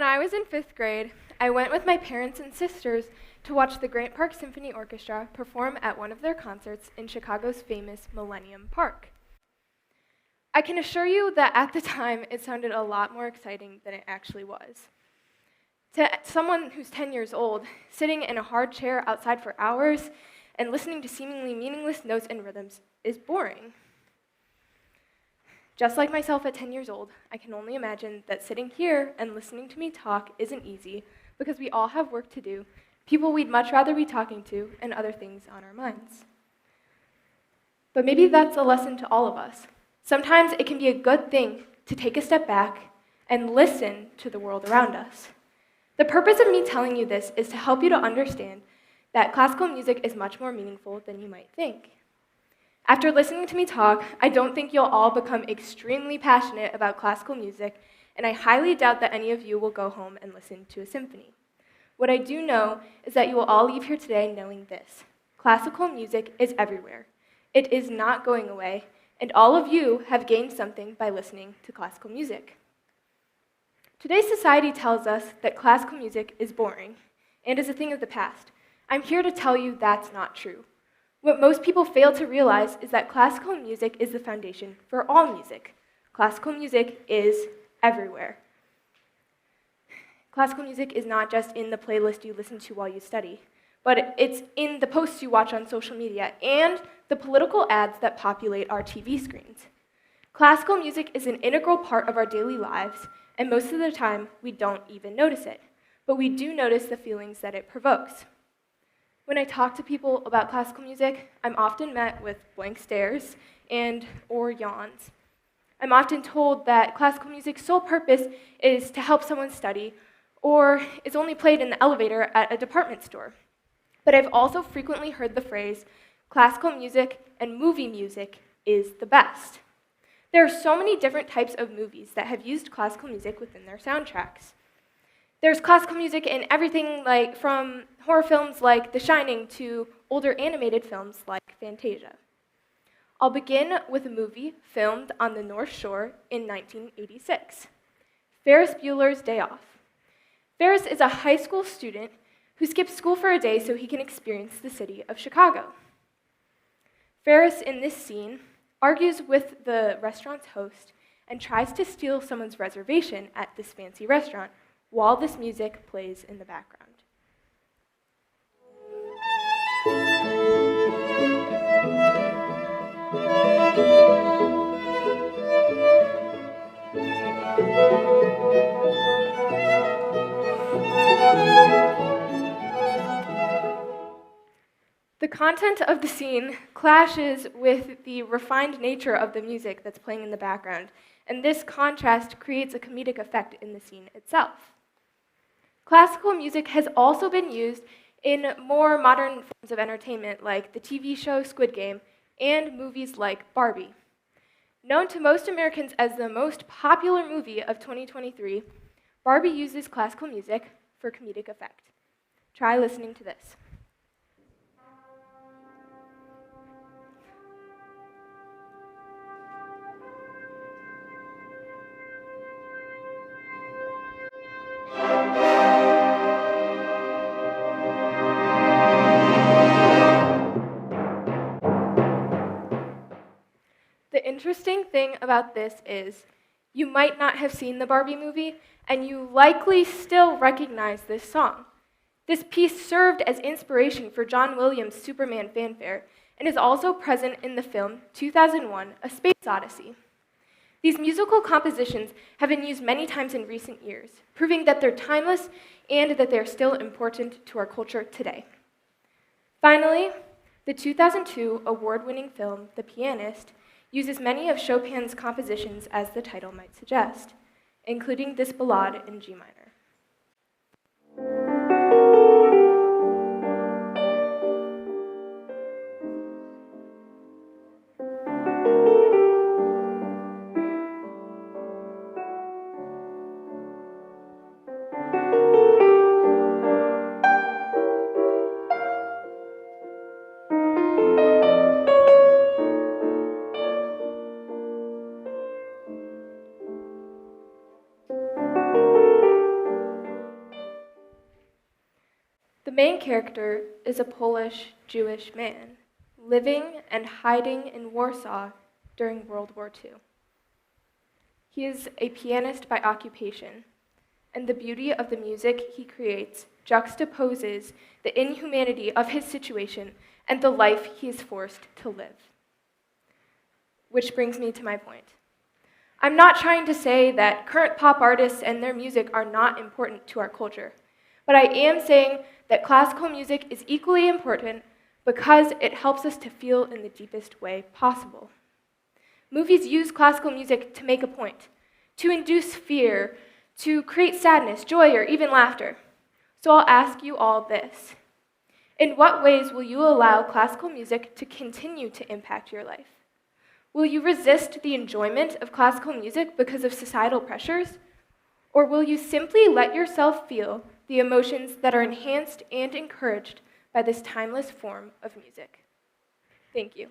I was in 5th grade, I went with my parents and sisters to watch the Grant Park Symphony Orchestra perform at one of their concerts in Chicago's famous Millennium Park. I can assure you that at the time, it sounded a lot more exciting than it actually was. To someone who's 10 years old, sitting in a hard chair outside for hours and listening to seemingly meaningless notes and rhythms is boring. Just like myself at 10 years old, I can only imagine that sitting here and listening to me talk isn't easy because we all have work to do, people we'd much rather be talking to, and other things on our minds. But maybe that's a lesson to all of us. Sometimes it can be a good thing to take a step back and listen to the world around us. The purpose of me telling you this is to help you to understand that classical music is much more meaningful than you might think. After listening to me talk, I don't think you'll all become extremely passionate about classical music, and I highly doubt that any of you will go home and listen to a symphony. What I do know is that you will all leave here today knowing this: classical music is everywhere. It is not going away, and all of you have gained something by listening to classical music. Today's society tells us that classical music is boring and is a thing of the past. I'm here to tell you that's not true. What most people fail to realize is that classical music is the foundation for all music. Classical music is everywhere. Classical music is not just in the playlist you listen to while you study, but it's in the posts you watch on social media and the political ads that populate our TV screens. Classical music is an integral part of our daily lives, and most of the time, we don't even notice it, but we do notice the feelings that it provokes. When I talk to people about classical music, I'm often met with blank stares or yawns. I'm often told that classical music's sole purpose is to help someone study, or is only played in the elevator at a department store. But I've also frequently heard the phrase, classical music and movie music is the best. There are so many different types of movies that have used classical music within their soundtracks. There's classical music in everything from horror films like The Shining to older animated films like Fantasia. I'll begin with a movie filmed on the North Shore in 1986, Ferris Bueller's Day Off. Ferris is a high school student who skips school for a day so he can experience the city of Chicago. Ferris, in this scene, argues with the restaurant's host and tries to steal someone's reservation at this fancy restaurant while this music plays in the background. The content of the scene clashes with the refined nature of the music that's playing in the background, and this contrast creates a comedic effect in the scene itself. Classical music has also been used in more modern forms of entertainment, like the TV show Squid Game and movies like Barbie. Known to most Americans as the most popular movie of 2023, Barbie uses classical music for comedic effect. Try listening to this. The interesting thing about this is you might not have seen the Barbie movie, and you likely still recognize this song. This piece served as inspiration for John Williams' Superman fanfare and is also present in the film 2001: A Space Odyssey. These musical compositions have been used many times in recent years, proving that they're timeless and that they're still important to our culture today. Finally, the 2002 award-winning film, The Pianist, uses many of Chopin's compositions as the title might suggest, including this ballade in G minor. main character is a Polish Jewish man living and hiding in Warsaw during World War II. He is a pianist by occupation, and the beauty of the music he creates juxtaposes the inhumanity of his situation and the life he is forced to live. Which brings me to my point. I'm not trying to say that current pop artists and their music are not important to our culture, but I am saying that classical music is equally important because it helps us to feel in the deepest way possible. Movies use classical music to make a point, to induce fear, to create sadness, joy, or even laughter. So I'll ask you all this. In what ways will you allow classical music to continue to impact your life? Will you resist the enjoyment of classical music because of societal pressures? Or will you simply let yourself feel the emotions that are enhanced and encouraged by this timeless form of music? Thank you.